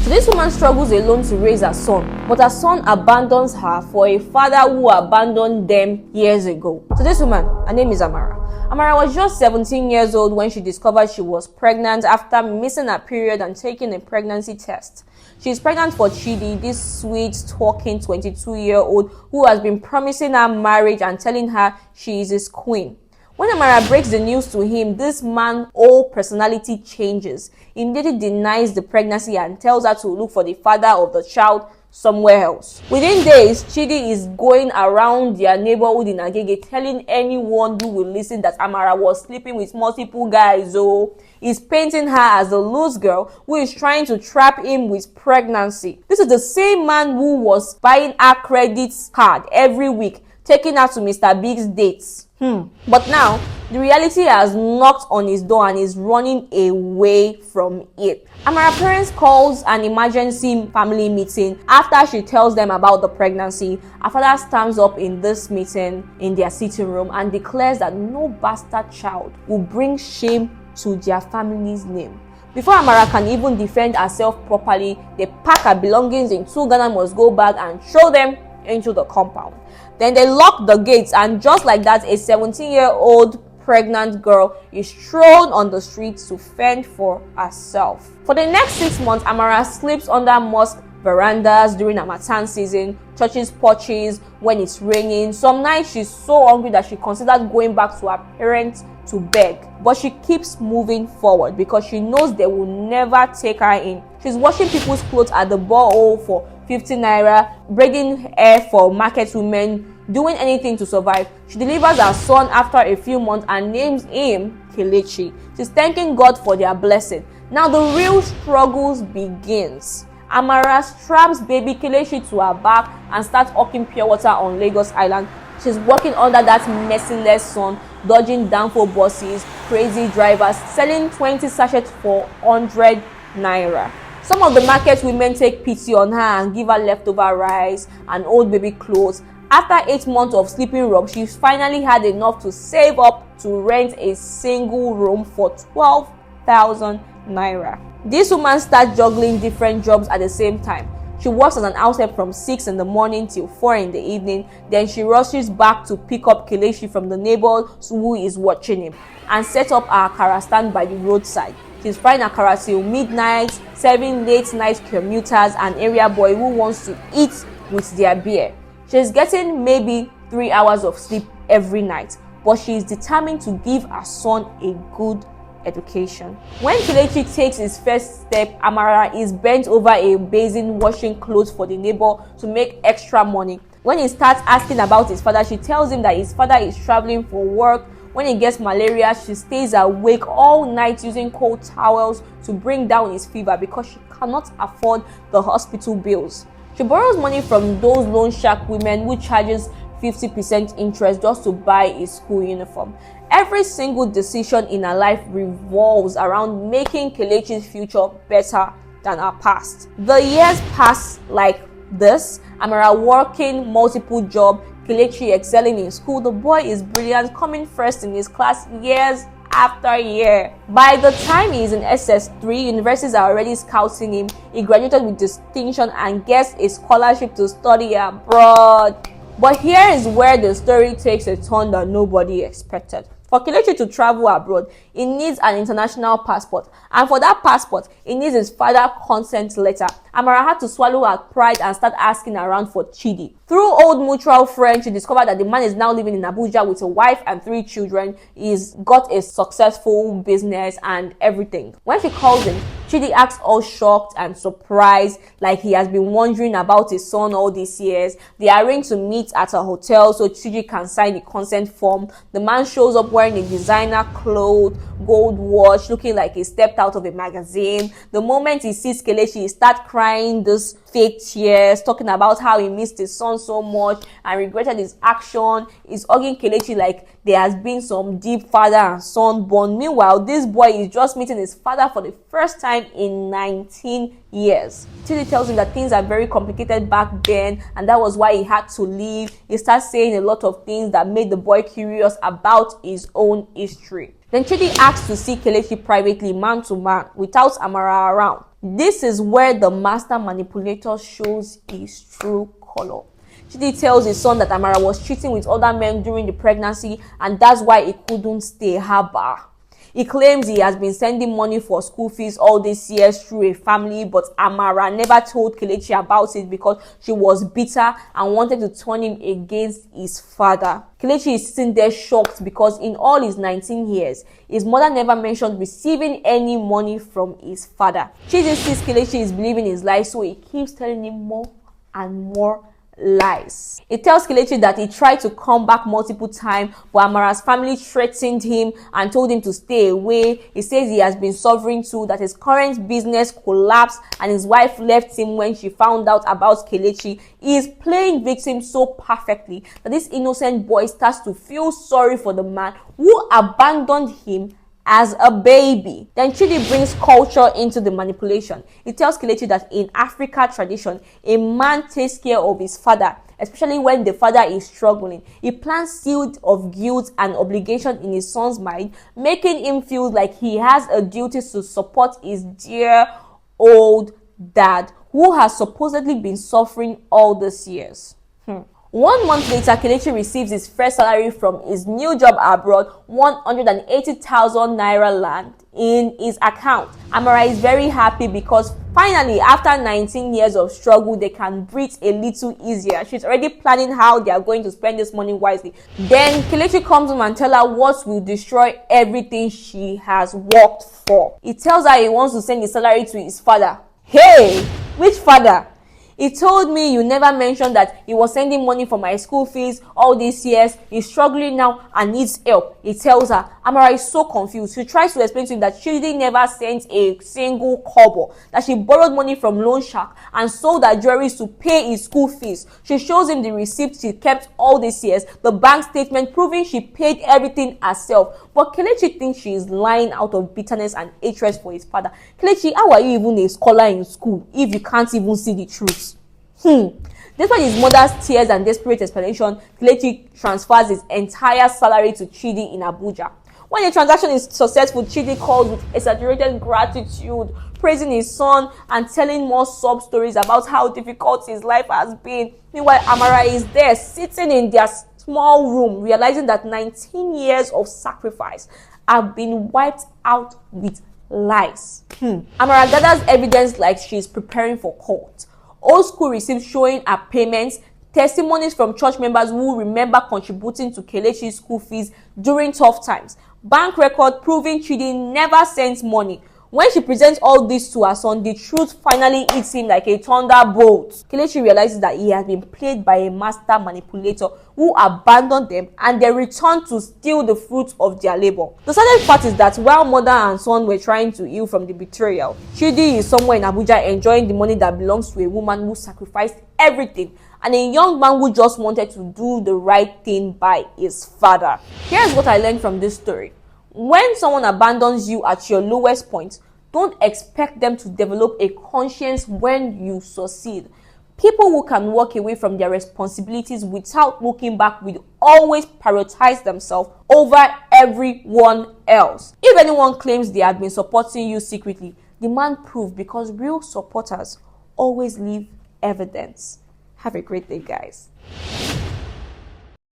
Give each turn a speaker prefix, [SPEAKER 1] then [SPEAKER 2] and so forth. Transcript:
[SPEAKER 1] So this woman struggles alone to raise her son, but her son abandons her for a father who abandoned them years ago. So this woman, her name is Amara. Amara was just 17 years old when she discovered she was pregnant after missing her period and taking a pregnancy test. She is pregnant for Chidi, this sweet, talking 22-year-old who has been promising her marriage and telling her she is his queen. When Amara breaks the news to him, this man's whole personality changes. He immediately denies the pregnancy and tells her to look for the father of the child somewhere else. Within days, Chidi is going around their neighborhood in Agege telling anyone who will listen that Amara was sleeping with multiple guys. He's painting her as a loose girl who is trying to trap him with pregnancy. This is the same man who was buying her credit card every week, taking her to Mr. Big's dates. But now, the reality has knocked on his door and is running away from it. Amara's parents calls an emergency family meeting after she tells them about the pregnancy. Her father stands up in this meeting in their sitting room and declares that no bastard child will bring shame to their family's name. Before Amara can even defend herself properly, they pack her belongings in 2 Ghana must-go bags and throw them into the compound. Then they lock the gates, and just like that, a 17-year-old pregnant girl is thrown on the streets to fend for herself. For the next 6 months, Amara sleeps under mosque verandas during Harmattan season, churches' porches when it's raining. Some nights she's so hungry that she considered going back to her parents to beg, but she keeps moving forward because she knows they will never take her in. She's washing people's clothes at the borehole for 50 naira, braiding hair for market women, doing anything to survive. She delivers her son after a few months and names him Kelechi. She's thanking God for their blessing. Now the real struggles begins. Amara straps baby Kelechi to her back and starts hawking pure water on Lagos Island. She's working under that merciless sun, dodging downfall buses, crazy drivers, selling 20 sachets for 100 naira. Some of the market women take pity on her and give her leftover rice and old baby clothes. After 8 months of sleeping rough, she finally had enough to save up to rent a single room for 12,000 naira. This woman starts juggling different jobs at the same time. She works as an house help from 6 in the morning till 4 in the evening. Then she rushes back to pick up Kelechi from the neighbor who is watching him and set up her akara stand by the roadside. She's frying akara till midnight, serving late night commuters and area boy who wants to eat with their beer. She's getting maybe 3 hours of sleep every night, but she is determined to give her son a good education. When Kelechi takes his first step, Amara is bent over a basin washing clothes for the neighbor to make extra money. When he starts asking about his father, she tells him that his father is traveling for work. When he gets malaria, she stays awake all night using cold towels to bring down his fever because she cannot afford the hospital bills. She borrows money from those loan shark women who charges 50% interest just to buy a school uniform. Every single decision in her life revolves around making Kelechi's future better than her past. The years pass like this. Amara working multiple jobs, Kelechi excelling in school. The boy is brilliant, coming first in his class years after year. By the time he is in SS3, universities are already scouting him. He graduated with distinction and gets a scholarship to study abroad. But here is where the story takes a turn that nobody expected. For Kelechi to travel abroad, he needs an international passport. And for that passport, he needs his father's consent letter. Amara had to swallow her pride and start asking around for Chidi. Through old mutual friends, she discovered that the man is now living in Abuja with a wife and 3 children. He's got a successful business and everything. When she calls him, Chidi acts all shocked and surprised, like he has been wondering about his son all these years. They arrange to meet at a hotel so Chidi can sign the consent form. The man shows up wearing a designer clothes, gold watch, looking like he stepped out of a magazine. The moment he sees Kelechi, he starts crying this fake tears, talking about how he missed his son so much and regretted his action. He's hugging Kelechi like there has been some deep father and son bond. Meanwhile, this boy is just meeting his father for the first time in 19 years. Chidi tells him that things are very complicated back then and that was why he had to leave. He starts saying a lot of things that made the boy curious about his own history. Then Chidi asks to see Kelechi privately, man to man, without Amara around. This is where the master manipulator shows his true color. Chidi tells his son that Amara was cheating with other men during the pregnancy and that's why he couldn't stay haba. He claims he has been sending money for school fees all these years through a family, but Amara never told Kelechi about it because she was bitter and wanted to turn him against his father. Kelechi is sitting there shocked because in all his 19 years, his mother never mentioned receiving any money from his father. Chidi sees Kelechi is believing his lies, so he keeps telling him more and more lies. He tells Kelechi that he tried to come back multiple times, but Amara's family threatened him and told him to stay away. He says he has been suffering too, that his current business collapsed and his wife left him when she found out about Kelechi. He is playing victim so perfectly that this innocent boy starts to feel sorry for the man who abandoned him as a baby. Then Chidi brings culture into the manipulation. He tells Kelechi that in Africa tradition, a man takes care of his father, especially when the father is struggling. He plants seeds of guilt and obligation in his son's mind, making him feel like he has a duty to support his dear old dad, who has supposedly been suffering all these years. 1 month later, Kelechi receives his first salary from his new job abroad. 180,000 naira land in his account. Amara is very happy because finally, after 19 years of struggle, they can breathe a little easier. She's already planning how they are going to spend this money wisely. Then Kelechi comes home and tells her what will destroy everything she has worked for. He tells her he wants to send his salary to his father. Hey, which father? He told me you never mentioned that he was sending money for my school fees all these years. He's struggling now and needs help. He tells her. Amara is so confused. She tries to explain to him that Chidi never sent a single kobo, that she borrowed money from Loan Shark and sold her jewelry to pay his school fees. She shows him the receipt she kept all these years, the bank statement proving she paid everything herself. But Kelechi thinks she is lying out of bitterness and hatred for his father. Kelechi, how are you even a scholar in school if you can't even see the truth? Despite his mother's tears and desperate explanation, Kelechi transfers his entire salary to Chidi in Abuja. When the transaction is successful, Chidi calls with exaggerated gratitude, praising his son and telling more sub stories about how difficult his life has been. Meanwhile, Amara is there sitting in their small room, realizing that 19 years of sacrifice have been wiped out with lies. Amara gathers evidence like she is preparing for court. Old school receipts showing her payments, testimonies from church members who remember contributing to Kelechi's school fees during tough times, bank record proving Chidi never sent money. When she presents all this to her son, the truth finally hits him like a thunderbolt. Kelechi realizes that he has been played by a master manipulator who abandoned them and they returned to steal the fruits of their labor. The saddest part is that while mother and son were trying to heal from the betrayal, Chidi is somewhere in Abuja enjoying the money that belongs to a woman who sacrificed everything and a young man who just wanted to do the right thing by his father. Here's what I learned from this story. When someone abandons you at your lowest point, don't expect them to develop a conscience when you succeed. People who can walk away from their responsibilities without looking back will always prioritize themselves over everyone else. If anyone claims they have been supporting you secretly, demand proof because real supporters always leave evidence. Have a great day, guys.